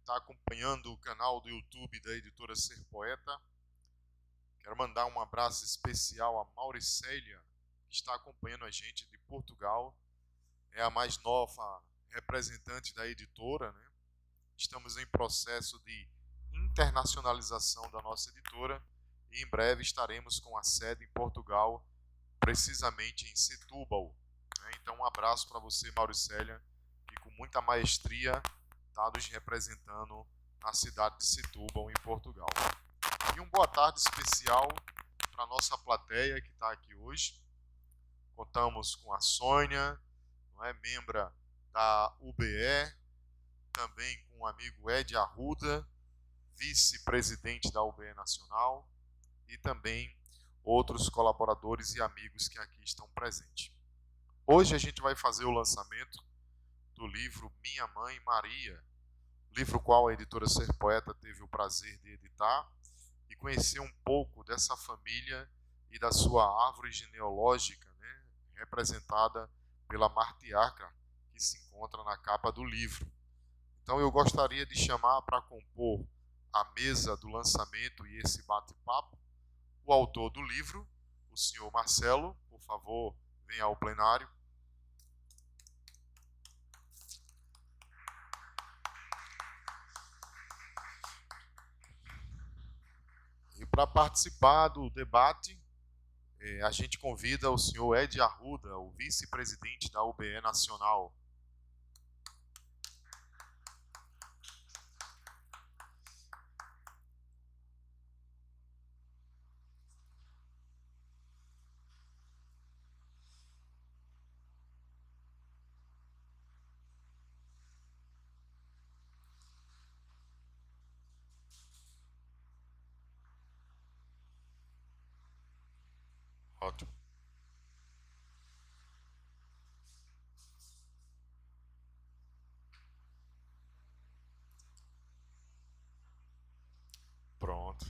está acompanhando o canal do YouTube da Editora Ser Poeta. Quero mandar um abraço especial a Mauricélia, que está acompanhando a gente de Portugal. É a mais nova representante da editora, né? Estamos em processo de internacionalização da nossa editora e em breve estaremos com a sede em Portugal, precisamente em Setúbal. Então, um abraço para você, Mauricélia, que com muita maestria está nos representando na cidade de Setúbal, em Portugal. E uma boa tarde especial para a nossa plateia que está aqui hoje. Contamos com a Sônia, membra da UBE, também com o amigo Ed Arruda, vice-presidente da UBE Nacional, e também outros colaboradores e amigos que aqui estão presentes. Hoje a gente vai fazer o lançamento do livro Minha Mãe Maria, livro qual a editora Ser Poeta teve o prazer de editar, e conhecer um pouco dessa família e da sua árvore genealógica, né, representada pela martiarca que se encontra na capa do livro. Então eu gostaria de chamar para compor a mesa do lançamento e esse bate-papo o autor do livro, o senhor Marcelo. Por favor, venha ao plenário. E para participar do debate, a gente convida o senhor Ed Arruda, o vice-presidente da UBE Nacional. Ótimo. Pronto.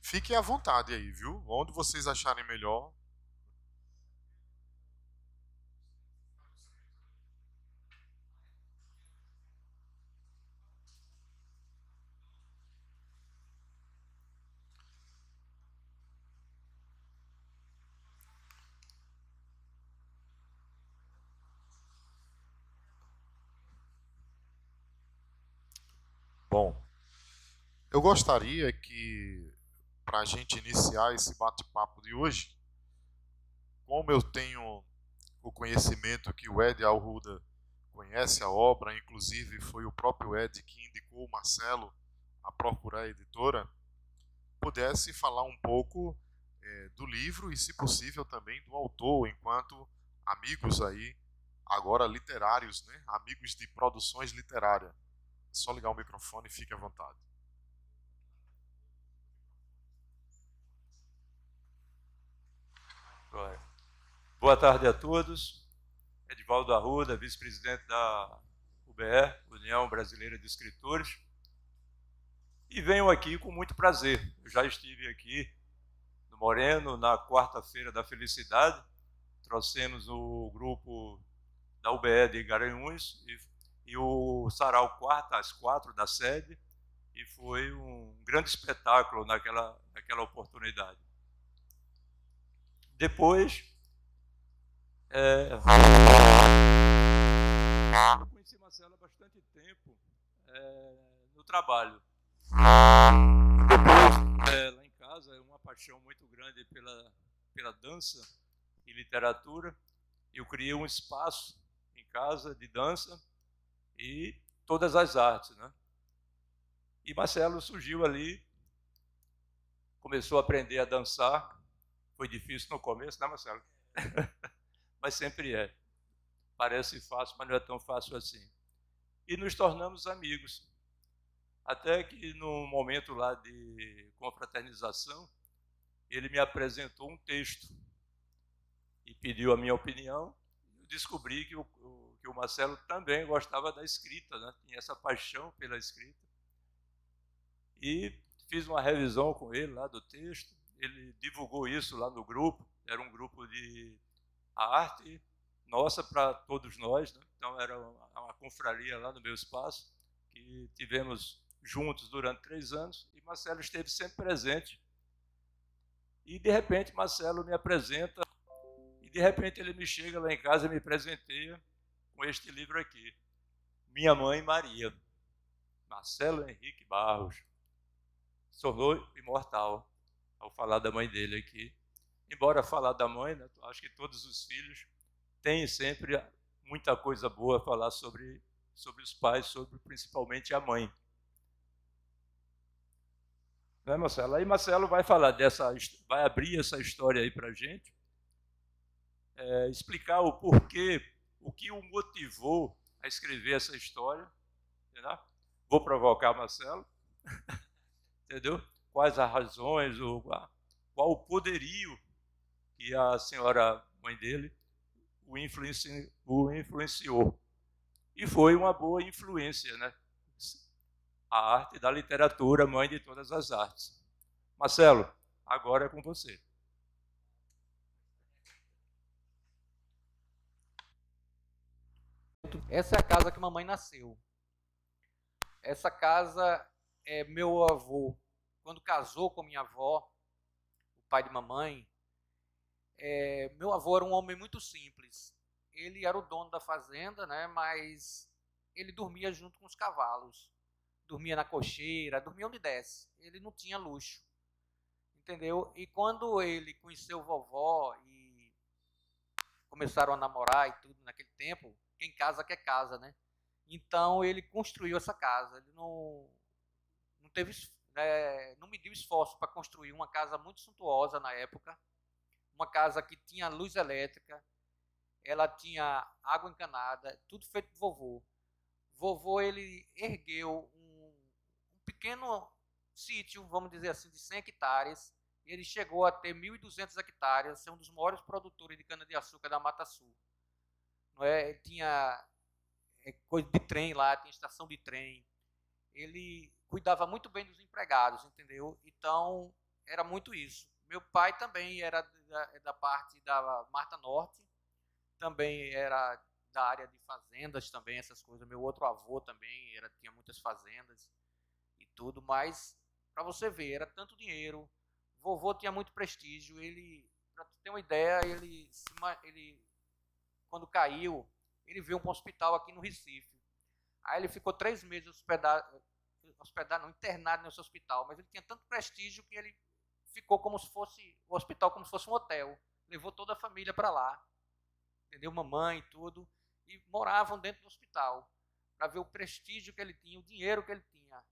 Fiquem à vontade aí, viu? Onde vocês acharem melhor. Bom, eu gostaria que, para a gente iniciar esse bate-papo de hoje, como eu tenho o conhecimento que o Ed Arruda conhece a obra, inclusive foi o próprio Ed que indicou o Marcelo a procurar a editora, pudesse falar um pouco do livro e, se possível, também do autor, enquanto amigos aí, agora literários, né? Amigos de produções literárias. É só ligar o microfone e fique à vontade. Boa tarde a todos. Edivaldo Arruda, vice-presidente da UBE, União Brasileira de Escritores. E venho aqui com muito prazer. Eu já estive aqui no Moreno na quarta-feira da Felicidade. Trouxemos o grupo da UBE de Garanhuns e o Sarau às 4 da sede. E foi um grande espetáculo naquela oportunidade. Depois, eu conheci Marcelo há bastante tempo no trabalho. Depois, lá em casa, é uma paixão muito grande pela dança e literatura. Eu criei um espaço em casa de dança e todas as artes, né? E Marcelo surgiu ali, começou a aprender a dançar. Foi difícil no começo, né, Marcelo? Mas sempre é. Parece fácil, mas não é tão fácil assim. E nos tornamos amigos. Até que no momento lá de confraternização, ele me apresentou um texto e pediu a minha opinião. Eu descobri que o Marcelo também gostava da escrita, né? Tinha essa paixão pela escrita. E fiz uma revisão com ele lá do texto. Ele divulgou isso lá no grupo. Era um grupo de arte nossa para todos nós, né? Então era uma confraria lá no meu espaço, que tivemos juntos durante 3 anos, e Marcelo esteve sempre presente. E, de repente, Marcelo me apresenta, e, de repente, ele me chega lá em casa e me presenteia com este livro aqui, Minha Mãe Maria, Marcelo Henrique Barros. Tornou imortal ao falar da mãe dele aqui. Embora falar da mãe, né, acho que todos os filhos têm sempre muita coisa boa a falar sobre os pais, sobre principalmente a mãe. Né, Marcelo? Aí Marcelo vai falar vai abrir essa história aí para a gente, explicar o porquê, o que o motivou a escrever essa história. Entendeu? Vou provocar Marcelo, entendeu? Quais as razões, qual o poderio que a senhora mãe dele o influenciou. E foi uma boa influência, né? A arte da literatura, mãe de todas as artes. Marcelo, agora é com você. Essa é a casa que mamãe nasceu. Essa casa é meu avô, quando casou com minha avó, o pai de mamãe, meu avô era um homem muito simples. Ele era o dono da fazenda, né, mas ele dormia junto com os cavalos. Dormia na cocheira, dormia onde desse. Ele não tinha luxo, entendeu? E quando ele conheceu vovó e começaram a namorar e tudo naquele tempo, quem casa quer casa, né? Então ele construiu essa casa. Ele não teve, não mediu esforço para construir uma casa muito suntuosa na época, uma casa que tinha luz elétrica, ela tinha água encanada, tudo feito por vovô. Vovô ele ergueu um pequeno sítio, vamos dizer assim, de 100 hectares. E ele chegou a ter 1.200 hectares, ser um dos maiores produtores de cana-de-açúcar da Mata Sul. Não é? Ele tinha coisa de trem lá, tinha estação de trem. Ele cuidava muito bem dos empregados, entendeu? Então, era muito isso. Meu pai também era da parte da Mata Norte, também era da área de fazendas também, essas coisas. Meu outro avô também tinha muitas fazendas e tudo, mas para você ver, era tanto dinheiro. Vovô tinha muito prestígio. Ele, para ter uma ideia, ele quando caiu, ele veio para um hospital aqui no Recife. Aí ele ficou 3 meses internado nesse hospital, mas ele tinha tanto prestígio que ele ficou como se fosse o hospital, como se fosse um hotel. Levou toda a família para lá, entendeu? Mamãe e tudo, e moravam dentro do hospital para ver o prestígio que ele tinha, o dinheiro que ele tinha,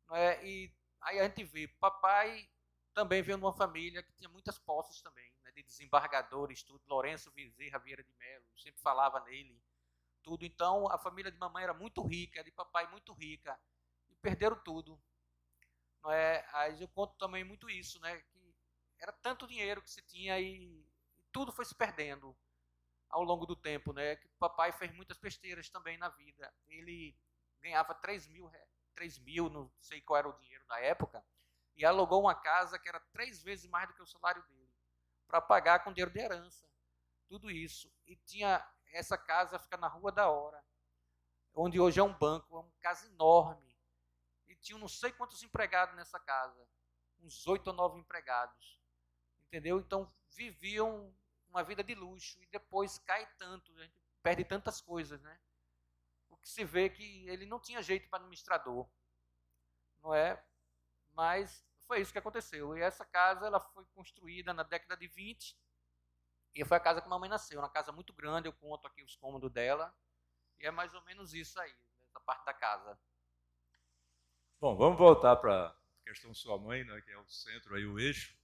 não é? E aí a gente vê, papai também veio de uma família que tinha muitas posses também, né, de desembargadores, tudo. Lourenço Bezerra Vieira de Melo, sempre falava nele, tudo. Então a família de mamãe era muito rica, a de papai muito rica, e perderam tudo, não é? Aí eu conto também muito isso, né, que era tanto dinheiro que se tinha e tudo foi se perdendo ao longo do tempo, né? Que o papai fez muitas besteiras também na vida. Ele ganhava 3 mil, não sei qual era o dinheiro na época, e alugou uma casa que era 3 vezes mais do que o salário dele, para pagar com dinheiro de herança, tudo isso. E tinha essa casa, fica na Rua da Hora, onde hoje é um banco, é uma casa enorme, e tinha não sei quantos empregados nessa casa, uns 8 ou 9 empregados, entendeu? Então viviam uma vida de luxo e depois cai tanto, a gente perde tantas coisas, né? O que se vê que ele não tinha jeito para administrador, não é? Mas foi isso que aconteceu. E essa casa ela foi construída na década de 20 e foi a casa que a mamãe nasceu, uma casa muito grande. Eu conto aqui os cômodos dela e é mais ou menos isso aí, essa parte da casa. Bom, vamos voltar para a questão sua mãe, né, que é o centro aí, o eixo.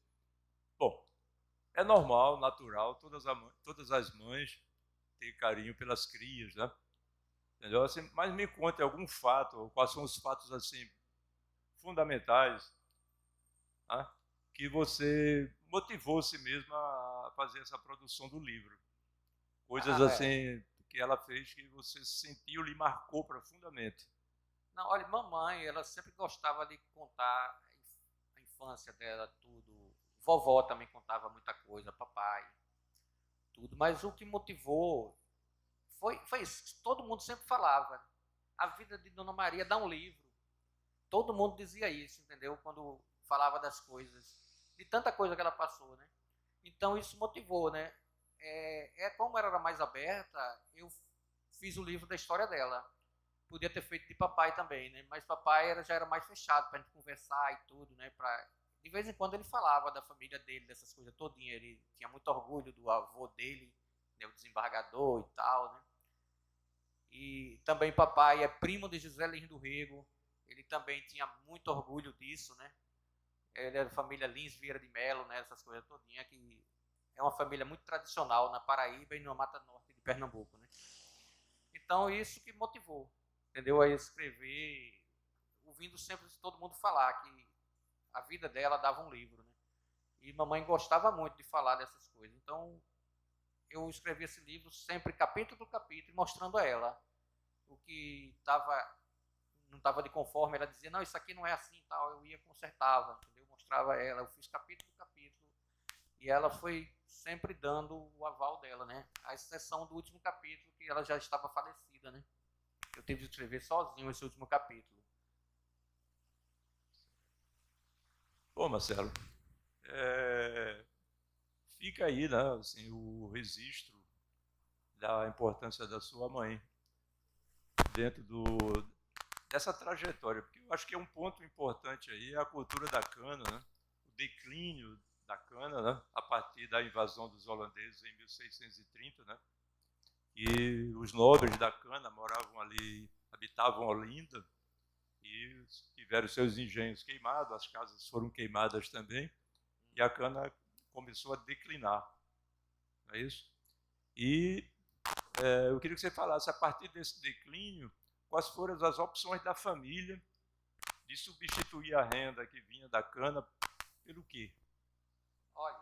Bom, é normal, natural, todas as mães têm carinho pelas crias, né? Entendeu? Assim, mas me conte algum fato, ou quais são os fatos assim fundamentais, né, que você motivou-se mesmo a fazer essa produção do livro. Coisas assim que ela fez que você sentiu, lhe marcou profundamente. Não, olha, mamãe, ela sempre gostava de contar a infância dela, tudo. Vovó também contava muita coisa, papai, tudo. Mas o que motivou foi isso. Todo mundo sempre falava. a vida de Dona Maria dá um livro. Todo mundo dizia isso, entendeu? Quando falava das coisas, de tanta coisa que ela passou, né? Então isso motivou, né? Como ela era mais aberta, eu fiz o livro da história dela. Podia ter feito de papai também, né? Mas papai já era mais fechado para a gente conversar e tudo, né? De vez em quando ele falava da família dele, dessas coisas todinha. Ele tinha muito orgulho do avô dele, né? O desembargador e tal, né? E também papai é primo de José Lins do Rego. Ele também tinha muito orgulho disso, né? Ele é da família Lins Vieira de Melo, né? Essas coisas todinha, que é uma família muito tradicional na Paraíba e na Mata Norte de Pernambuco, né? Então isso que motivou, entendeu? A escrever, ouvindo sempre todo mundo falar que a vida dela dava um livro, né? E mamãe gostava muito de falar dessas coisas. Então eu escrevi esse livro sempre capítulo por capítulo, mostrando a ela o que não estava de conforme. Ela dizia, não, isso aqui não é assim, tal. Eu ia consertava, entendeu? Mostrava a ela, eu fiz capítulo por capítulo, e ela foi sempre dando o aval dela, né? A exceção do último capítulo, que ela já estava falecida, né? Eu tive de escrever sozinho esse último capítulo. Bom, Marcelo, fica aí, né, assim, o registro da importância da sua mãe dentro dessa trajetória, porque eu acho que é um ponto importante aí a cultura da cana, né? O declínio da cana, né? A partir da invasão dos holandeses em 1630, né? E os nobres da cana moravam ali, habitavam Olinda e tiveram seus engenhos queimados, as casas foram queimadas também, e a cana começou a declinar, não é isso? E eu queria que você falasse, a partir desse declínio, quais foram as opções da família de substituir a renda que vinha da cana pelo quê? Olha,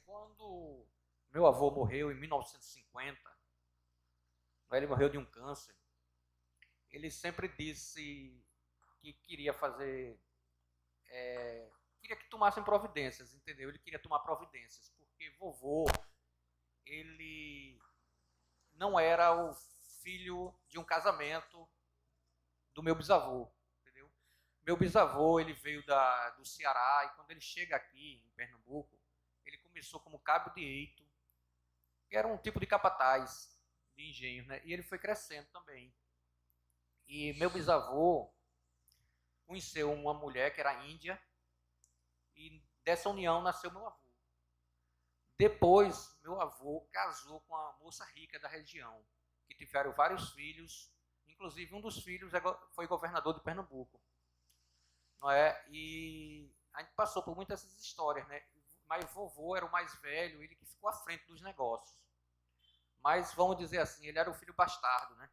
quando meu avô morreu em 1950, ele morreu de um câncer, ele sempre disse que queria fazer, queria que tomassem providências, entendeu? Ele queria tomar providências, porque vovô, ele não era o filho de um casamento do meu bisavô, entendeu? Meu bisavô, ele veio do Ceará, e quando ele chega aqui em Pernambuco, ele começou como cabo de eito, que era um tipo de capataz de engenho, né? E ele foi crescendo também. E meu bisavô conheceu uma mulher que era índia, e dessa união nasceu meu avô. Depois, meu avô casou com uma moça rica da região, que tiveram vários filhos, inclusive um dos filhos foi governador de Pernambuco, não é? E a gente passou por muitas dessas histórias, né? Mas vovô era o mais velho, ele que ficou à frente dos negócios. Mas vamos dizer assim, ele era o filho bastardo, né?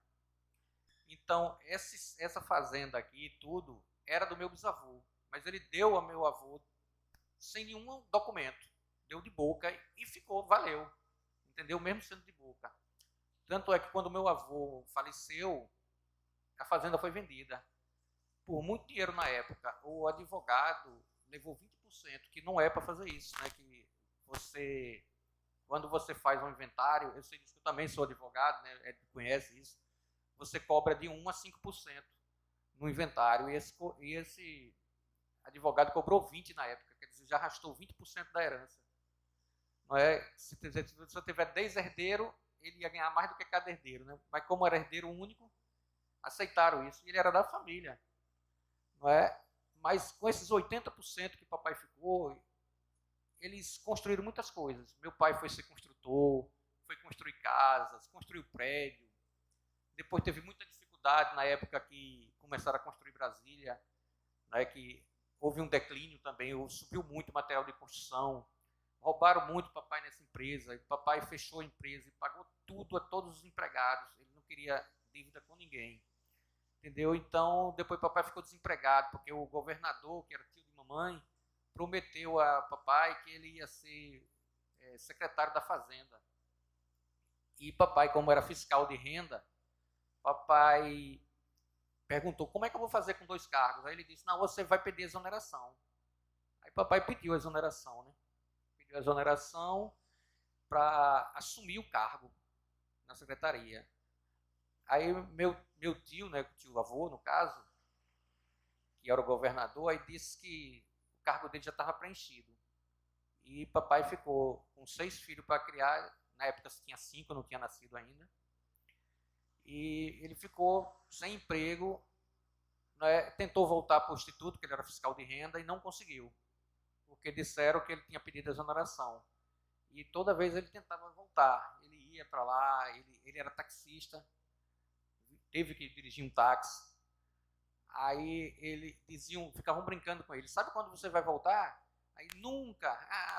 Então, essa fazenda aqui, tudo, era do meu bisavô, mas ele deu ao meu avô sem nenhum documento, deu de boca e ficou, valeu, entendeu? Mesmo sendo de boca. Tanto é que quando meu avô faleceu, a fazenda foi vendida por muito dinheiro na época. O advogado levou 20%, que não é para fazer isso, né? Que quando você faz um inventário, eu sei disso, eu também sou advogado, né? Conhece isso. Você cobra de 1 a 5% no inventário, e esse advogado cobrou 20% na época, quer dizer, já arrastou 20% da herança. Não é? Se você tiver 10 herdeiros, ele ia ganhar mais do que cada herdeiro, né? Mas como era herdeiro único, aceitaram isso, e ele era da família, não é? Mas com esses 80% que papai ficou, eles construíram muitas coisas. Meu pai foi ser construtor, foi construir casas, construiu prédio. Depois teve muita dificuldade na época que começaram a construir Brasília, né, que houve um declínio também, subiu muito o material de construção, roubaram muito papai nessa empresa, e papai fechou a empresa e pagou tudo a todos os empregados, ele não queria dívida com ninguém, entendeu? Então, depois papai ficou desempregado, porque o governador, que era tio de mamãe, prometeu a papai que ele ia ser secretário da Fazenda. E papai, como era fiscal de renda, papai perguntou, como é que eu vou fazer com 2 cargos? Aí ele disse, não, você vai pedir exoneração. Aí papai pediu exoneração, né? Pediu exoneração para assumir o cargo na secretaria. Aí meu tio, né, tio avô, no caso, que era o governador, aí disse que o cargo dele já estava preenchido. E papai ficou com 6 filhos para criar, na época tinha 5, não tinha nascido ainda. E ele ficou sem emprego, né, tentou voltar para o instituto, que ele era fiscal de renda, e não conseguiu, porque disseram que ele tinha pedido exoneração. E toda vez ele tentava voltar, ele ia para lá, ele era taxista, teve que dirigir um táxi. Aí ficavam brincando com ele, sabe quando você vai voltar? Aí nunca,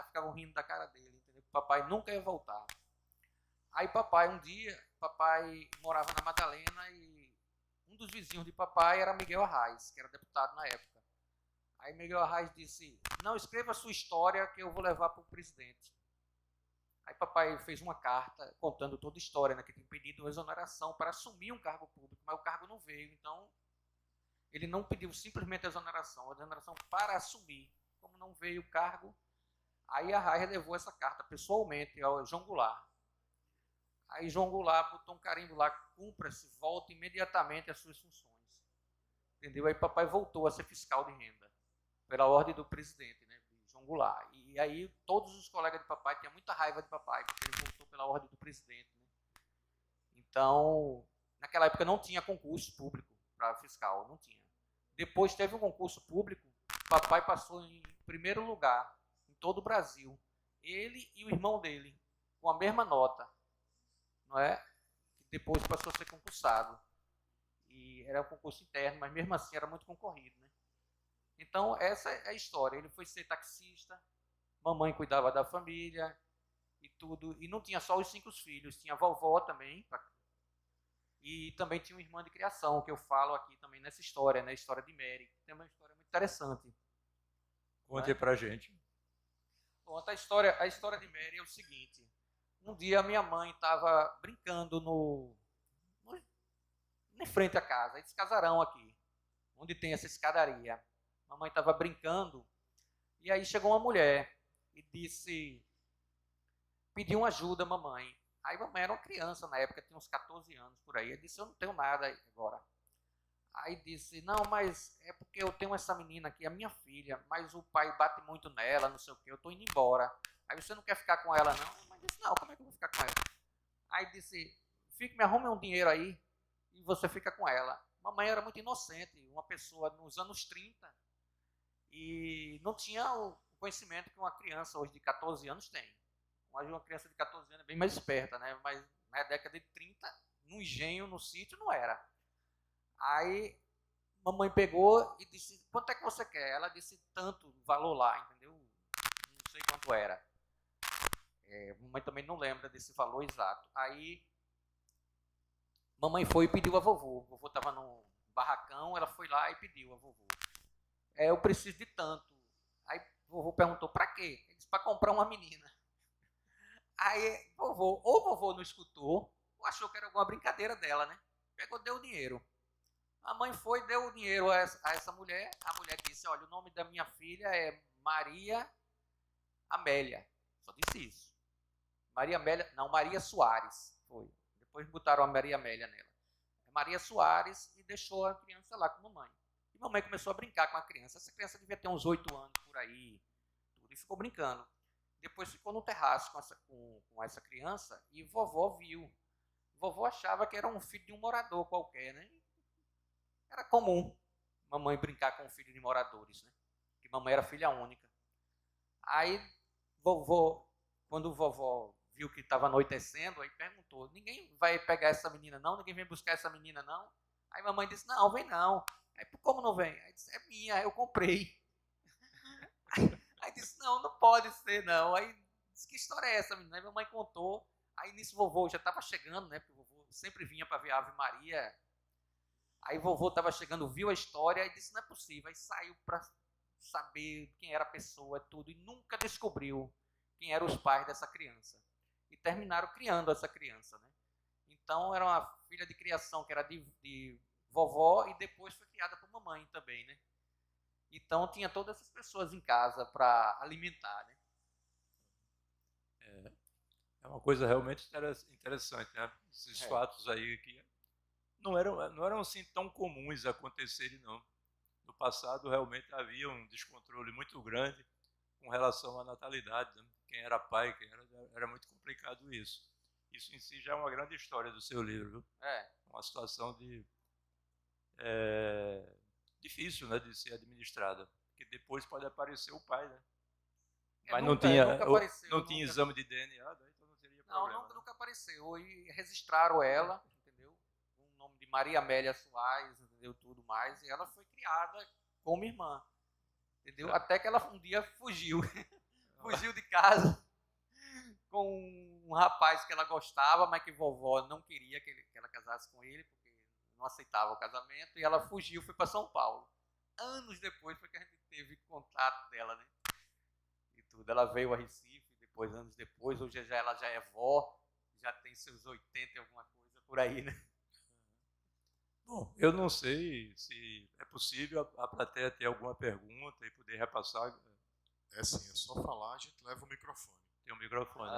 ficavam rindo da cara dele, entendeu? Papai nunca ia voltar. Aí um dia, papai morava na Madalena e um dos vizinhos de papai era Miguel Arraes, que era deputado na época. Aí Miguel Arraes disse, não, escreva a sua história que eu vou levar para o presidente. Aí papai fez uma carta contando toda a história, né, que tinha pedido exoneração para assumir um cargo público, mas o cargo não veio, então ele não pediu simplesmente a exoneração para assumir. Como não veio o cargo, aí Arraes levou essa carta pessoalmente ao João Goulart. Aí João Goulart botou um carimbo lá, cumpra-se, volte imediatamente às suas funções. Entendeu? Aí papai voltou a ser fiscal de renda, pela ordem do presidente, né, João Goulart. E aí todos os colegas de papai tinham muita raiva de papai, porque ele voltou pela ordem do presidente. Né? Então, naquela época não tinha concurso público para fiscal, não tinha. Depois teve um concurso público, papai passou em primeiro lugar em todo o Brasil. Ele e o irmão dele, com a mesma nota. Não é? Depois passou a ser concursado. E era um concurso interno, mas mesmo assim era muito concorrido. Né? Então, essa é a história. Ele foi ser taxista, mamãe cuidava da família e tudo. E não tinha só os 5 filhos, tinha a vovó também. E também tinha uma irmã de criação, que eu falo aqui também nessa história, né? A história de Mary. Tem uma história muito interessante. Conte aí pra gente. Bom, a história de Mary é o seguinte. Um dia minha mãe estava brincando em frente à casa, esse casarão aqui, onde tem essa escadaria. Mamãe estava brincando e aí chegou uma mulher e pediu ajuda, mamãe. Aí mamãe era uma criança na época, tinha uns 14 anos por aí. Ela disse, eu não tenho nada agora. Aí disse, não, mas é porque eu tenho essa menina aqui, a minha filha, mas o pai bate muito nela, não sei o quê, eu estou indo embora. Aí você não quer ficar com ela, não? A mãe disse, não, como é que eu vou ficar com ela? Aí disse, me arrume um dinheiro aí e você fica com ela. Mamãe era muito inocente, uma pessoa nos anos 30 e não tinha o conhecimento que uma criança hoje de 14 anos tem. Hoje uma criança de 14 anos é bem mais esperta, né? Mas na década de 30, no engenho, no sítio, não era. Aí mamãe pegou e disse, quanto é que você quer? Ela disse, tanto valor lá, entendeu? Não sei quanto era. Mamãe também não lembra desse valor exato. Aí mamãe foi e pediu a vovô. O vovô estava num barracão, ela foi lá e pediu a vovô. Eu preciso de tanto. Aí o vovô perguntou, para quê? Ele disse, para comprar uma menina. Aí vovô não escutou, ou achou que era alguma brincadeira dela, né? Pegou, deu o dinheiro. A mãe foi, deu o dinheiro a essa mulher. A mulher disse, olha, o nome da minha filha é Maria Amélia. Só disse isso. Maria Soares. Foi. Depois botaram a Maria Amélia nela. É Maria Soares e deixou a criança lá com a mamãe. E a mamãe começou a brincar com a criança. Essa criança devia ter uns 8 anos por aí. Tudo, e ficou brincando. Depois ficou no terraço com essa criança e vovó viu. Vovó achava que era um filho de um morador qualquer, né? Era comum mamãe brincar com o filho de moradores, né? Porque mamãe era filha única. Aí quando vovó viu que estava anoitecendo, aí perguntou, ninguém vai pegar essa menina não? Ninguém vem buscar essa menina não? Aí mamãe disse, não, vem não. Aí, como não vem? Aí disse, é minha, eu comprei. Aí disse, não pode ser não. Aí disse, que história é essa, menina? Aí mamãe contou. Aí nisso vovô já estava chegando, né? Porque o vovô sempre vinha para ver a Ave Maria. Aí vovô estava chegando, viu a história e disse, não é possível. Aí saiu para saber quem era a pessoa, tudo. E nunca descobriu quem eram os pais dessa criança. E terminaram criando essa criança, né? Então era uma filha de criação que era de vovó e depois foi criada por mamãe também, né? Então tinha todas essas pessoas em casa para alimentar, né? É uma coisa realmente interessante, né? Esses fatos aí que não eram assim tão comuns acontecerem, não. No passado, realmente, havia um descontrole muito grande com relação à natalidade, né? Quem era pai, era muito complicado isso. Isso em si já é uma grande história do seu livro, viu? Uma situação difícil, né, de ser administrada, porque depois pode aparecer o pai, né? Mas nunca apareceu, não tinha exame de DNA, né? Então não teria problema. Não, nunca apareceu. E registraram ela, entendeu? Com o nome de Maria Amélia Soares, entendeu? Tudo mais. E ela foi criada como irmã, entendeu? Até que ela um dia fugiu. Fugiu de casa com um rapaz que ela gostava, mas que vovó não queria que ela casasse com ele, porque não aceitava o casamento. E ela fugiu, foi para São Paulo. Anos depois foi que a gente teve contato dela, né? E tudo. Ela veio a Recife, depois, anos depois, hoje ela já é vó, já tem seus 80 e alguma coisa por aí, né? Bom, eu não sei se é possível a plateia ter alguma pergunta e poder repassar. É sim, é só falar, a gente leva o microfone. Tem um microfone.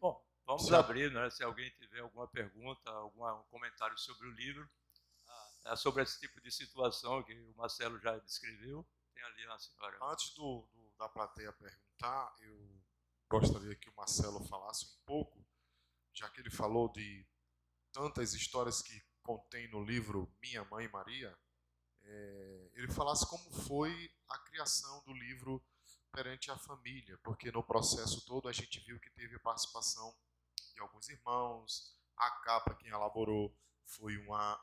Bom, vamos abrir, né? Se alguém tiver alguma pergunta, algum comentário sobre o livro, sobre esse tipo de situação que o Marcelo já descreveu. Tem ali a senhora. Antes da plateia perguntar, eu gostaria que o Marcelo falasse um pouco, já que ele falou de tantas histórias que contém no livro Minha Mãe Maria, ele falasse como foi a criação do livro perante a família, porque no processo todo a gente viu que teve a participação de alguns irmãos, a capa quem elaborou foi uma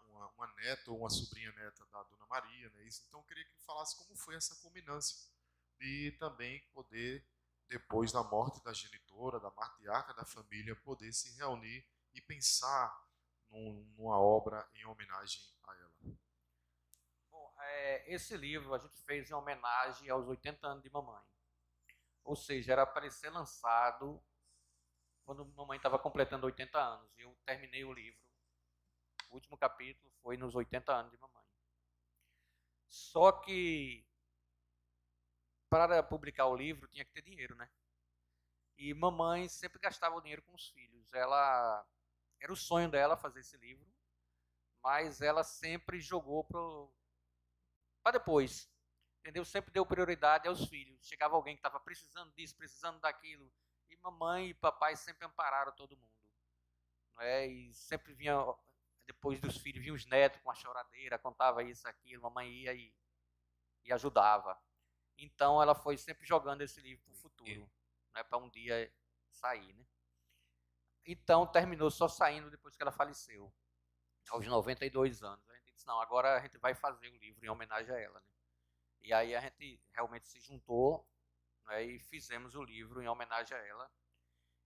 neta ou uma sobrinha neta da Dona Maria, né? Então eu queria que ele falasse como foi essa culminância de também poder, depois da morte da genitora, da matriarca da família, poder se reunir e pensar numa obra em homenagem a ela. Bom, esse livro a gente fez em homenagem aos 80 anos de mamãe. Ou seja, era para ser lançado quando mamãe estava completando 80 anos. Eu terminei o livro. O último capítulo foi nos 80 anos de mamãe. Só que para publicar o livro tinha que ter dinheiro, né? E mamãe sempre gastava o dinheiro com os filhos. Era o sonho dela fazer esse livro, mas ela sempre jogou para depois. Entendeu? Sempre deu prioridade aos filhos. Chegava alguém que estava precisando disso, precisando daquilo, e mamãe e papai sempre ampararam todo mundo. Não é? E sempre vinha, depois dos filhos, vinha os netos com a choradeira, contava isso, aquilo, mamãe ia e ajudava. Então ela foi sempre jogando esse livro para o futuro, né, para um dia sair, né? Então terminou só saindo depois que ela faleceu, aos 92 anos. A gente disse, não, agora a gente vai fazer o livro em homenagem a ela, né? E aí a gente realmente se juntou, né, e fizemos o livro em homenagem a ela.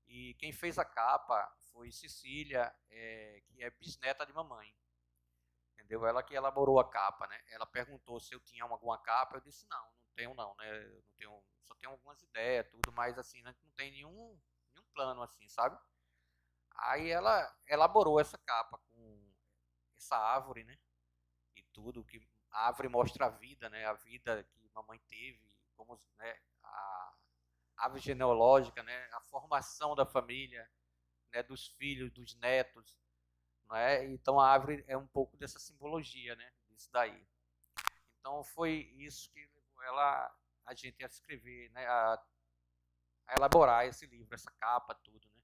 E quem fez a capa foi Cecília, que é bisneta de mamãe. Entendeu? Ela que elaborou a capa, né? Ela perguntou se eu tinha alguma capa, eu disse não tenho não, né? Não tenho, só tenho algumas ideias, tudo, mas assim, né? Não tem nenhum plano assim, sabe? Aí ela elaborou essa capa com essa árvore, né? E tudo que a árvore mostra a vida, né? A vida que mamãe teve, como, né? A árvore genealógica, né? A formação da família, né? Dos filhos, dos netos, não é? Então a árvore é um pouco dessa simbologia, né? Disso daí. Então foi isso que levou a gente a escrever, né? A elaborar esse livro, essa capa, tudo, né?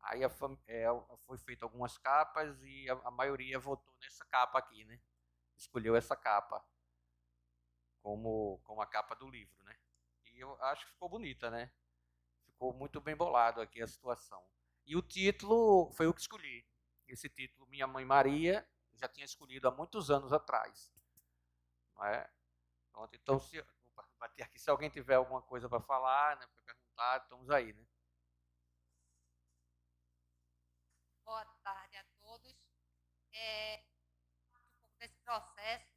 Aí foi feito algumas capas e a maioria votou nessa capa aqui, né? Escolheu essa capa como a capa do livro, né? E eu acho que ficou bonita, né? Ficou muito bem bolado aqui a situação. E o título foi o que escolhi. Esse título, Minha Mãe Maria, eu já tinha escolhido há muitos anos atrás. Não é? Pronto, então, bater aqui, se alguém tiver alguma coisa para falar, né, para perguntar, estamos aí, né? Boa tarde a todos. Um pouco desse processo,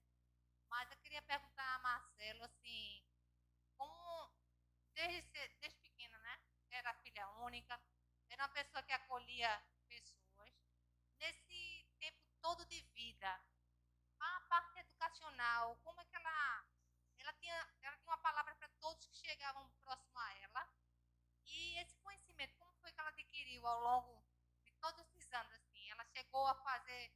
mas eu queria perguntar a Marcelo, assim, como desde pequena, né? Era filha única, era uma pessoa que acolhia pessoas. Nesse tempo todo de vida, a parte educacional, como é que ela tinha uma palavra para todos que chegavam próximo a ela. E esse conhecimento, como foi que ela adquiriu ao longo de todos esses anos, assim? Ela chegou a fazer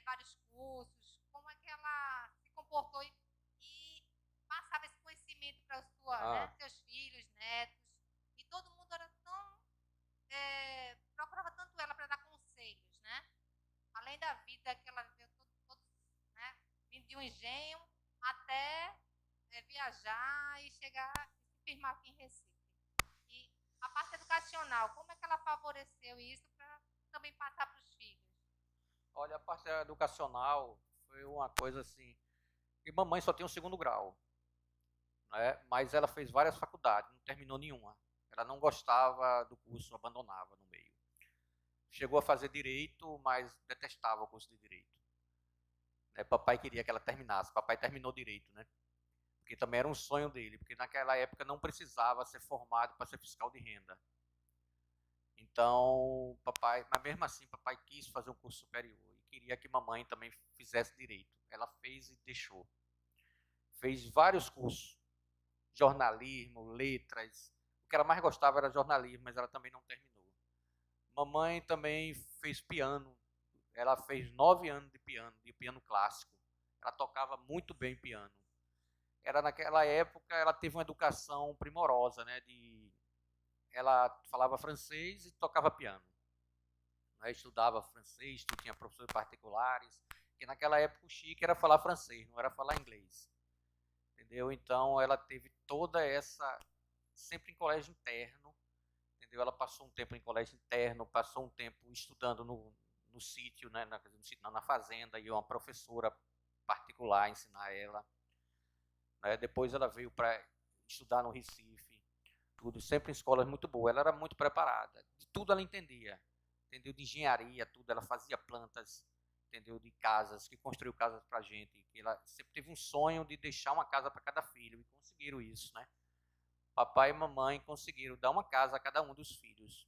vários cursos, como é que ela se comportou e passava esse conhecimento para seus filhos, netos, e todo mundo era tão, procurava tanto ela para dar conselhos, né? Além da vida que ela viveu, todos, né, vindo de um engenho até viajar e chegar e se firmar aqui em Recife. E a parte educacional, como é que ela favoreceu isso para também passar para os filhos? Olha, a parte educacional foi uma coisa assim, que mamãe só tem um segundo grau, né? Mas ela fez várias faculdades, não terminou nenhuma. Ela não gostava do curso, abandonava no meio. Chegou a fazer direito, mas detestava o curso de direito. Papai queria que ela terminasse, papai terminou direito, né? Porque também era um sonho dele, porque naquela época não precisava ser formado para ser fiscal de renda. Então, papai, mas mesmo assim, papai quis fazer um curso superior e queria que mamãe também fizesse direito. Ela fez e deixou. Fez vários cursos, jornalismo, letras. O que ela mais gostava era jornalismo, mas ela também não terminou. Mamãe também fez piano. Ela fez 9 anos de piano clássico. Ela tocava muito bem piano. Era naquela época, ela teve uma educação primorosa, né? Ela falava francês e tocava piano. Né? Estudava francês, tinha professores particulares, que naquela época o chique era falar francês, não era falar inglês. Entendeu? Então ela teve toda essa, sempre em colégio interno, entendeu? Ela passou um tempo em colégio interno, passou um tempo estudando no sítio, né? Na fazenda, e uma professora particular ensinar ela. Né? Depois ela veio para estudar no Recife, tudo, sempre em escolas muito boas. Ela era muito preparada, de tudo ela entendia, entendeu? De engenharia, tudo, ela fazia plantas, entendeu? De casas, que construiu casas para gente, que ela sempre teve um sonho de deixar uma casa para cada filho, e conseguiram isso, né? Papai e mamãe conseguiram dar uma casa a cada um dos filhos,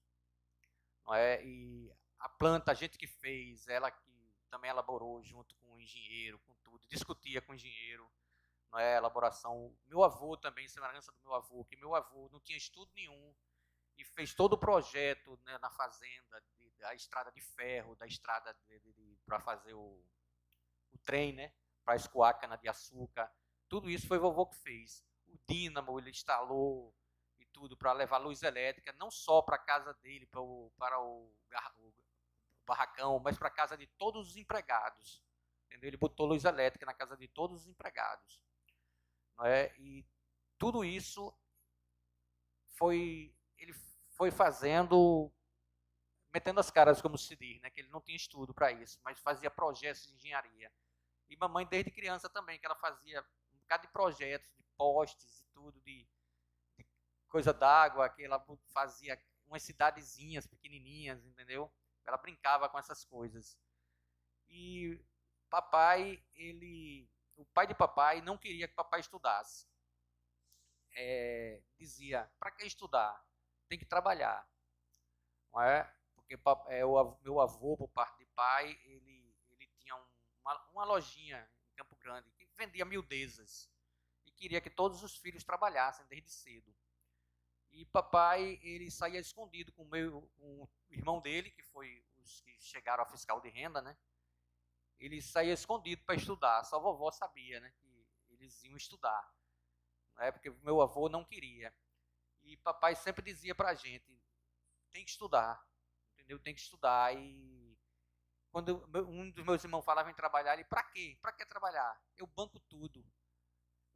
não é? E a planta, a gente que fez, ela que também elaborou junto com o engenheiro, com tudo, discutia com o engenheiro, não é? Elaboração. Meu avô também, semelhança do meu avô, que meu avô não tinha estudo nenhum e fez todo o projeto, né, na fazenda, da estrada de ferro, da estrada para fazer o trem, né, para escoar a cana-de-açúcar. Tudo isso foi o vovô que fez. O dínamo ele instalou e tudo para levar luz elétrica, não só para a casa dele, para o barracão, mas para a casa de todos os empregados. Entendeu? Ele botou luz elétrica na casa de todos os empregados. Não é? E tudo isso ele foi fazendo, metendo as caras, como se diz, né? Que ele não tinha estudo para isso, mas fazia projetos de engenharia. E mamãe, desde criança também, que ela fazia um bocado de projetos, de postes e tudo, de coisa d'água, que ela fazia umas cidadezinhas pequenininhas, entendeu? Ela brincava com essas coisas. E papai, o pai de papai não queria que papai estudasse. Dizia, para que estudar? Tem que trabalhar. Não é? Porque meu avô, por parte de pai, ele tinha uma lojinha em Campo Grande que vendia miudezas e queria que todos os filhos trabalhassem desde cedo. E papai, ele saía escondido com o irmão dele, que foi os que chegaram a fiscal de renda, né? Ele saía escondido para estudar, só a vovó sabia, né, que eles iam estudar, né, porque meu avô não queria. E papai sempre dizia para a gente, tem que estudar, entendeu? Tem que estudar. E quando um dos meus irmãos falava em trabalhar, ele, para quê? Para que trabalhar? Eu banco tudo,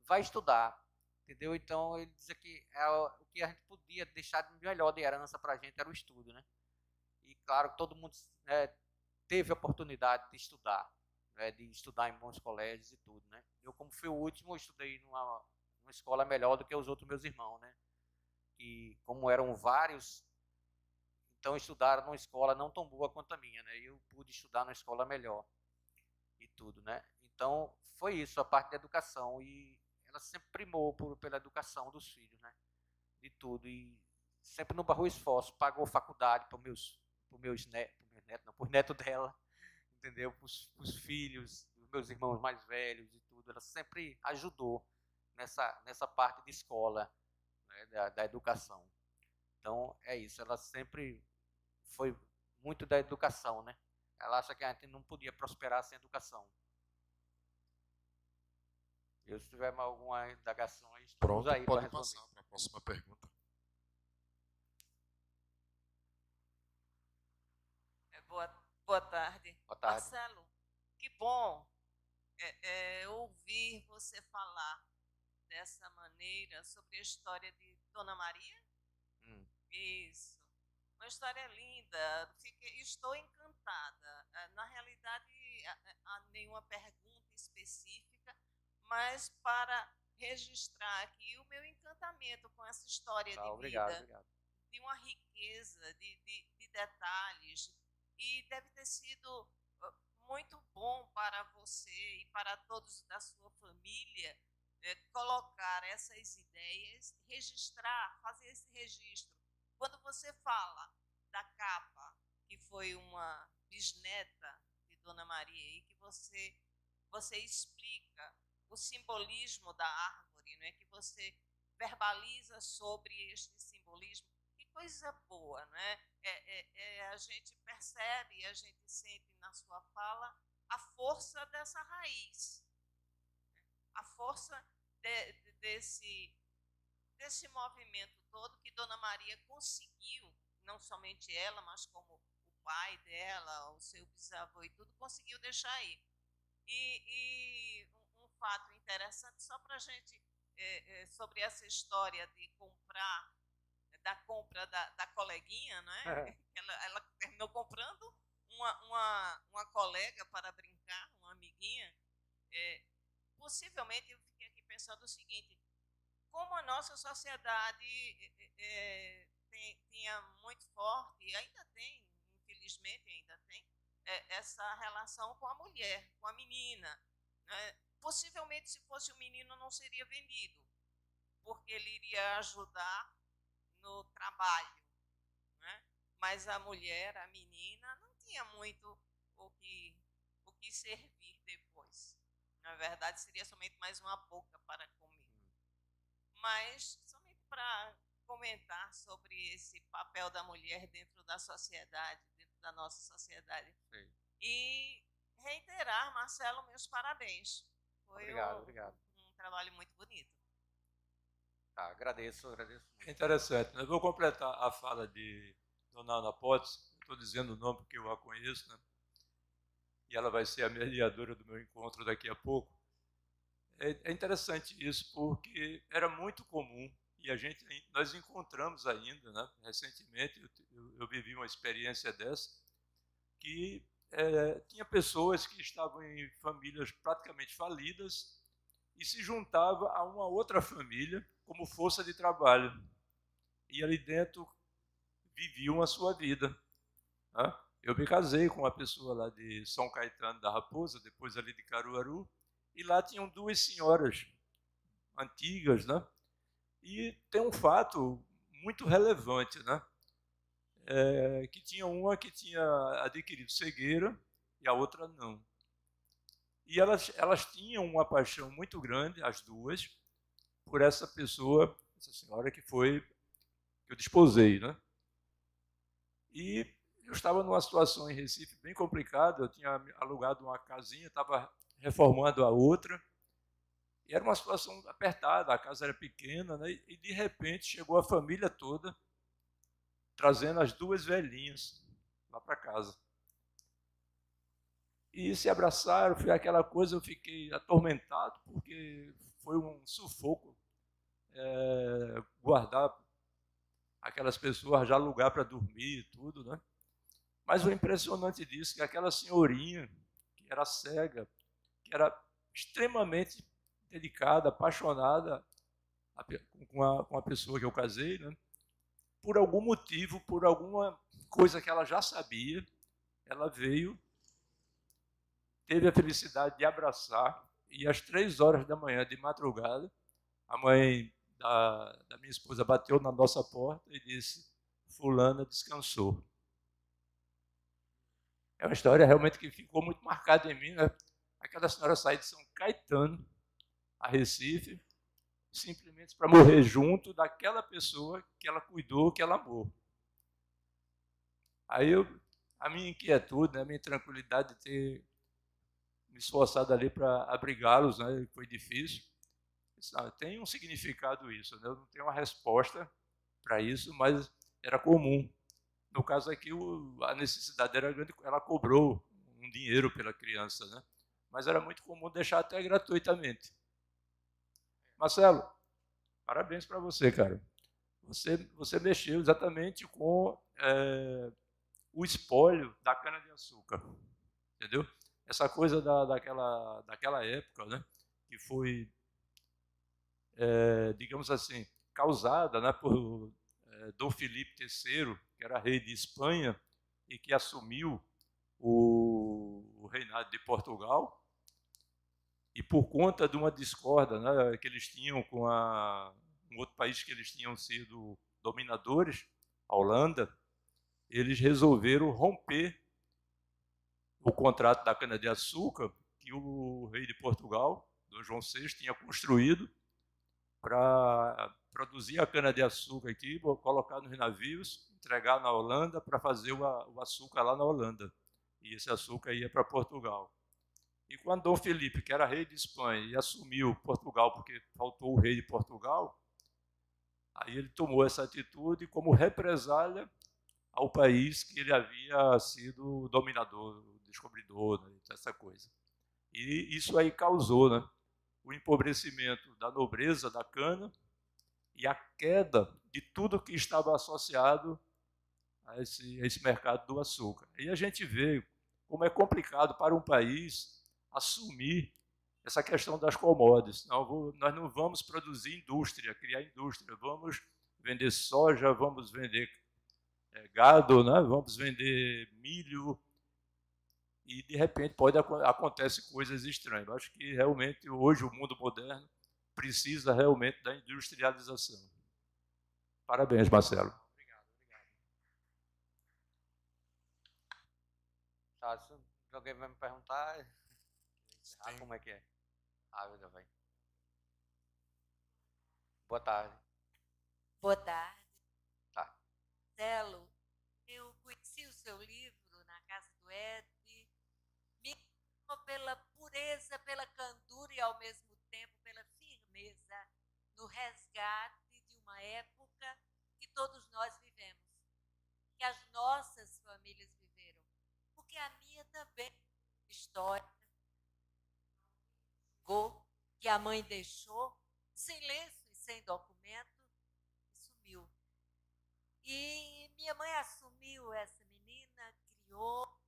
vai estudar, entendeu? Então ele dizia que o que a gente podia deixar de melhor de herança para a gente era o estudo, né? E claro, todo mundo teve a oportunidade de estudar, né, de estudar em bons colégios e tudo, né? Eu, como fui o último, estudei numa escola melhor do que os outros meus irmãos, né? E como eram vários, então estudaram numa escola não tão boa quanto a minha, né? Eu pude estudar numa escola melhor e tudo, né? Então foi isso, a parte da educação, e ela sempre primou pela educação dos filhos, né? De tudo, e sempre não barrou esforço, pagou faculdade para meus netos, não, por neto dela, entendeu? Para os filhos, dos meus irmãos mais velhos e tudo. Ela sempre ajudou nessa parte de escola, né, da educação. Então, é isso. Ela sempre foi muito da educação, né? Ela acha que a gente não podia prosperar sem educação. Eu, se tiver mais alguma indagação, estamos Pronto, aí para pode responder. passar para a próxima pergunta. Boa tarde. Boa tarde. Marcelo, que bom ouvir você falar dessa maneira sobre a história de Dona Maria. Isso. Uma história linda. Estou encantada. Na realidade, há nenhuma pergunta específica, mas para registrar aqui o meu encantamento com essa história de Obrigado, vida, obrigado. de uma riqueza de detalhes, e deve ter sido muito bom para você e para todos da sua família colocar essas ideias, registrar, fazer esse registro. Quando você fala da capa, que foi uma bisneta de Dona Maria, e que você explica o simbolismo da árvore, né? Que você verbaliza sobre este simbolismo, que coisa boa, né? A gente percebe, a gente sente na sua fala a força dessa raiz, a força desse movimento todo que Dona Maria conseguiu, não somente ela, mas como o pai dela, o seu bisavô e tudo, conseguiu deixar aí. E um fato interessante, só para a gente, sobre essa história de comprar, da compra da coleguinha, né? Ela terminou comprando uma colega para brincar, uma amiguinha. Possivelmente, eu fiquei aqui pensando o seguinte: como a nossa sociedade tinha muito forte, e ainda tem, infelizmente ainda tem, essa relação com a mulher, com a menina. Né? Possivelmente, se fosse um menino, não seria vendido, porque ele iria ajudar no trabalho. Né? Mas a mulher, a menina, não tinha muito o que servir depois. Na verdade, seria somente mais uma boca para comer. Mas, somente para comentar sobre esse papel da mulher dentro da sociedade, dentro da nossa sociedade. Sim. E reiterar, Marcelo, meus parabéns. Foi Obrigado. Um trabalho muito bonito. Tá, agradeço. É interessante. Eu vou completar a fala de Dona Ana Potts. Estou dizendo o nome porque eu a conheço, né? E ela vai ser a mediadora do meu encontro daqui a pouco. É interessante isso, porque era muito comum, e nós encontramos ainda, né? Recentemente, eu vivi uma experiência dessa, que tinha pessoas que estavam em famílias praticamente falidas e se juntavam a uma outra família como força de trabalho. E ali dentro viviam a sua vida. Né? Eu me casei com uma pessoa lá de São Caetano da Raposa, depois ali de Caruaru, e lá tinham duas senhoras antigas, né? E tem um fato muito relevante, né? Que tinha uma que tinha adquirido cegueira e a outra não. E elas tinham uma paixão muito grande, as duas, por essa pessoa, essa senhora que eu desposei, né? E eu estava numa situação em Recife bem complicada, eu tinha alugado uma casinha, estava reformando a outra, e era uma situação apertada, a casa era pequena, né? E de repente chegou a família toda, trazendo as duas velhinhas lá para casa. E se abraçaram, foi aquela coisa, eu fiquei atormentado, porque foi um sufoco guardar aquelas pessoas, já alugar para dormir e tudo, né? Mas o impressionante disso é que aquela senhorinha, que era cega, que era extremamente dedicada, apaixonada com a pessoa que eu casei, né? Por algum motivo, por alguma coisa que ela já sabia, ela veio, teve a felicidade de abraçar, e às 3h da manhã, de madrugada, a mãe da minha esposa bateu na nossa porta e disse: fulana descansou. É uma história realmente que ficou muito marcada em mim, né? Aquela senhora saiu de São Caetano a Recife, simplesmente para morrer junto daquela pessoa que ela cuidou, que ela amou. Aí eu a minha inquietude, né, a minha tranquilidade de ter me esforçado ali para abrigá-los, né, foi difícil. Tem um significado isso, né? Eu não tenho uma resposta para isso, mas era comum. No caso aqui, a necessidade era grande, ela cobrou um dinheiro pela criança, né? Mas era muito comum deixar até gratuitamente. Marcelo, parabéns para você, cara. Você mexeu exatamente com o espólio da cana-de-açúcar, entendeu? Essa coisa daquela época, né? Que foi, digamos assim, causada, né, por Dom Filipe III, que era rei de Espanha e que assumiu o reinado de Portugal, e por conta de uma discórdia, né, que eles tinham com um outro país que eles tinham sido dominadores, a Holanda, eles resolveram romper o contrato da cana-de-açúcar que o rei de Portugal, Dom João VI, tinha construído para produzir a cana-de-açúcar aqui, colocar nos navios, entregar na Holanda para fazer o açúcar lá na Holanda. E esse açúcar ia para Portugal. E quando Dom Felipe, que era rei de Espanha, e assumiu Portugal porque faltou o rei de Portugal, aí ele tomou essa atitude como represália ao país que ele havia sido dominador, descobridor, né, essa coisa. E isso aí causou, né, o empobrecimento da nobreza da cana e a queda de tudo que estava associado a esse mercado do açúcar. E a gente vê como é complicado para um país assumir essa questão das commodities. Nós não vamos produzir indústria, criar indústria, vamos vender soja, vamos vender gado, né? Vamos vender milho, e de repente acontece coisas estranhas. Eu acho que realmente hoje o mundo moderno precisa realmente da industrialização. Parabéns, Marcelo. Obrigado. Tá, se alguém vai me perguntar, como é que é? Já vai. Boa tarde. Boa tarde. Tá. Marcelo, eu conheci o seu livro na casa do Ed, me encantou pela pureza, pela candura e ao mesmo tempo pela firmeza no resgate de uma época que todos nós vivemos, que as nossas famílias viveram, porque a minha também história que a mãe deixou sem lenço e sem documento e sumiu. E minha mãe assumiu essa menina, criou,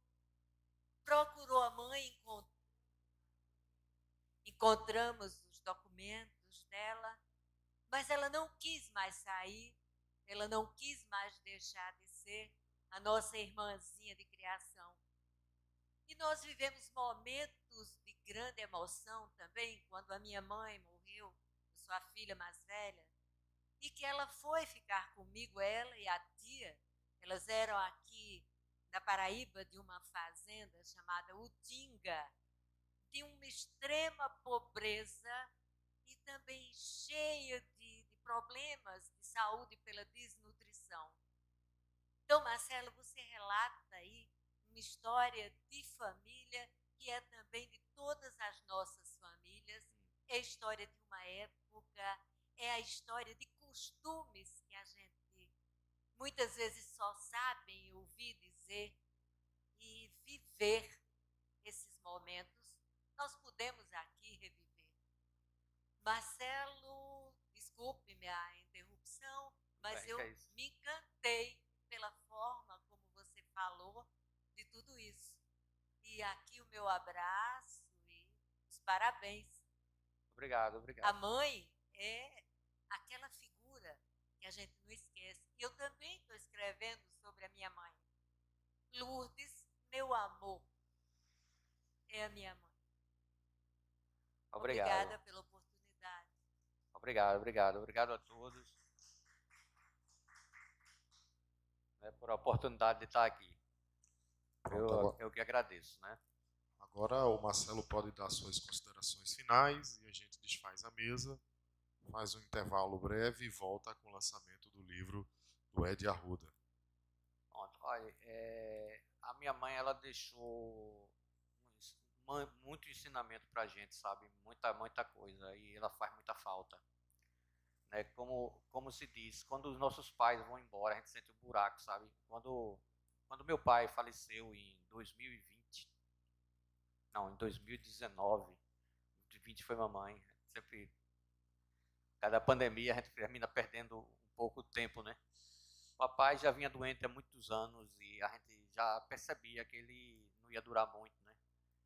procurou a mãe, encontramos os documentos dela, mas ela não quis mais sair, ela não quis mais deixar de ser a nossa irmãzinha de criação. E nós vivemos momentos de grande emoção também, quando a minha mãe morreu, eu sou a filha mais velha, e que ela foi ficar comigo, ela e a tia. Elas eram aqui na Paraíba, de uma fazenda chamada Utinga, de uma extrema pobreza e também cheia de problemas de saúde pela desnutrição. Então, Marcelo, você relata aí uma história de família que é também de todas as nossas famílias, é a história de uma época, é a história de costumes que a gente muitas vezes só sabem ouvir dizer e viver esses momentos. Nós podemos aqui reviver. Marcelo, desculpe-me a interrupção, mas eu me encantei pela forma como você falou de tudo isso. E aqui o meu abraço e os parabéns. Obrigado. A mãe é aquela figura que a gente não esquece. E eu também estou escrevendo sobre a minha mãe. Lourdes, meu amor, é a minha mãe. Obrigado. Obrigada pela oportunidade. Obrigado a todos por a oportunidade de estar aqui. Eu que agradeço, né? Agora o Marcelo pode dar suas considerações finais e a gente desfaz a mesa, faz um intervalo breve e volta com o lançamento do livro do Ed Arruda. Pronto, olha, a minha mãe, ela deixou muito ensinamento pra gente, sabe? Muita coisa. E ela faz muita falta. Né? Como se diz, quando os nossos pais vão embora, a gente sente um buraco, sabe? Quando meu pai faleceu em 2020, não, em 2019, 2020 foi mamãe. Sempre, cada pandemia, a gente termina perdendo um pouco o tempo, né? O papai já vinha doente há muitos anos e a gente já percebia que ele não ia durar muito, né?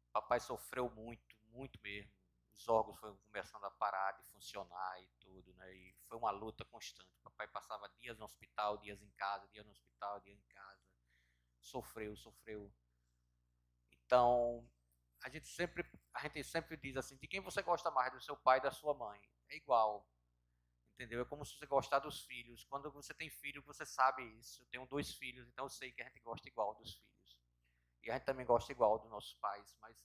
O papai sofreu muito mesmo. Os órgãos foram começando a parar de funcionar e tudo, né? E foi uma luta constante. O papai passava dias no hospital, dias em casa, dias no hospital, dias em casa. Sofreu. Então, a gente sempre diz assim, de quem você gosta mais, do seu pai e da sua mãe? É igual, entendeu? É como se você gostar dos filhos. Quando você tem filho, você sabe isso. Eu tenho 2 filhos, então eu sei que a gente gosta igual dos filhos. E a gente também gosta igual dos nossos pais, mas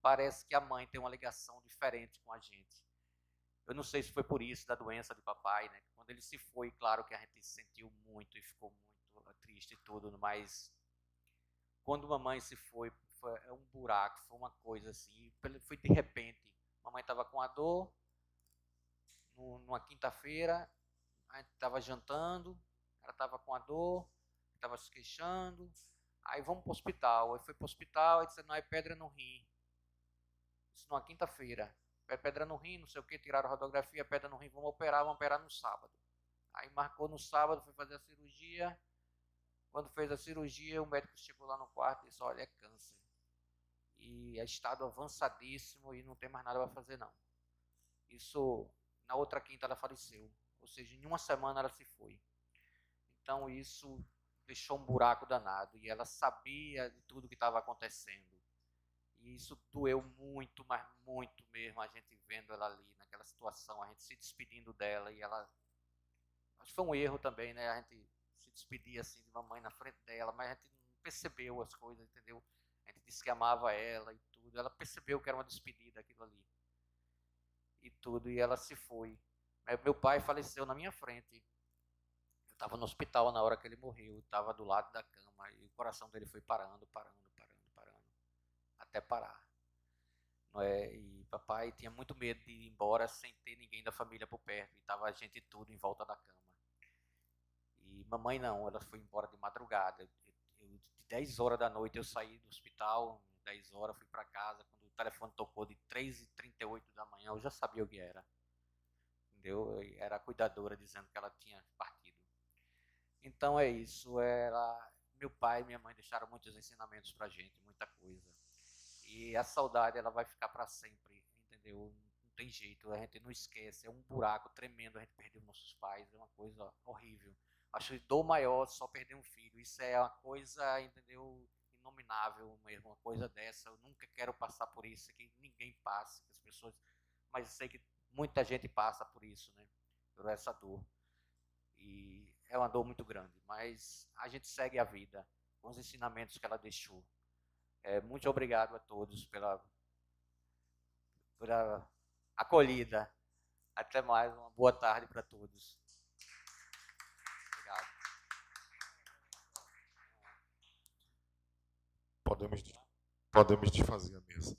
parece que a mãe tem uma ligação diferente com a gente. Eu não sei se foi por isso, da doença de papai, né? Quando ele se foi, claro que a gente sentiu muito e ficou muito triste e tudo, mas quando mamãe se foi um buraco, foi uma coisa assim, foi de repente. Mamãe estava com a dor, numa quinta-feira, a gente estava jantando, ela estava com a dor, estava se queixando, aí vamos para o hospital. Aí foi para o hospital, aí disse, não, é pedra no rim. Isso numa quinta-feira. Pedra no rim, não sei o que, tiraram a radiografia, pedra no rim, vamos operar no sábado. Aí marcou no sábado, foi fazer a cirurgia. Quando fez a cirurgia, o médico chegou lá no quarto e disse, olha, é câncer. E é estado avançadíssimo e não tem mais nada para fazer não. Isso, na outra quinta ela faleceu. Ou seja, em uma semana ela se foi. Então isso deixou um buraco danado. E ela sabia de tudo que estava acontecendo. E isso doeu muito, mas muito mesmo, a gente vendo ela ali, naquela situação, a gente se despedindo dela, e ela... Acho que foi um erro também, né, a gente se despedir assim de mamãe na frente dela, mas a gente não percebeu as coisas, entendeu? A gente disse que amava ela e tudo, ela percebeu que era uma despedida aquilo ali. E tudo, e ela se foi. Meu pai faleceu na minha frente. Eu estava no hospital na hora que ele morreu, estava do lado da cama, e o coração dele foi parando, até parar. Não é? E papai tinha muito medo de ir embora sem ter ninguém da família por perto. E estava a gente tudo em volta da cama. E mamãe não, ela foi embora de madrugada. De 10 horas da noite eu saí do hospital, 10 horas, fui para casa. Quando o telefone tocou de 3h38 da manhã, eu já sabia o que era. Entendeu? Era a cuidadora dizendo que ela tinha partido. Então é isso. Meu pai e minha mãe deixaram muitos ensinamentos pra gente, muita coisa. E a saudade, ela vai ficar para sempre, entendeu? Não tem jeito, a gente não esquece. É um buraco tremendo, a gente perdeu nossos pais, é uma coisa horrível. Acho que dor maior só perder um filho. Isso é uma coisa, entendeu? Inominável mesmo, uma coisa dessa. Eu nunca quero passar por isso, que ninguém passe, que as pessoas... Mas eu sei que muita gente passa por isso, né? Por essa dor. E é uma dor muito grande, mas a gente segue a vida com os ensinamentos que ela deixou. Muito obrigado a todos pela acolhida. Até mais, uma boa tarde para todos. Obrigado. Podemos desfazer a mesa.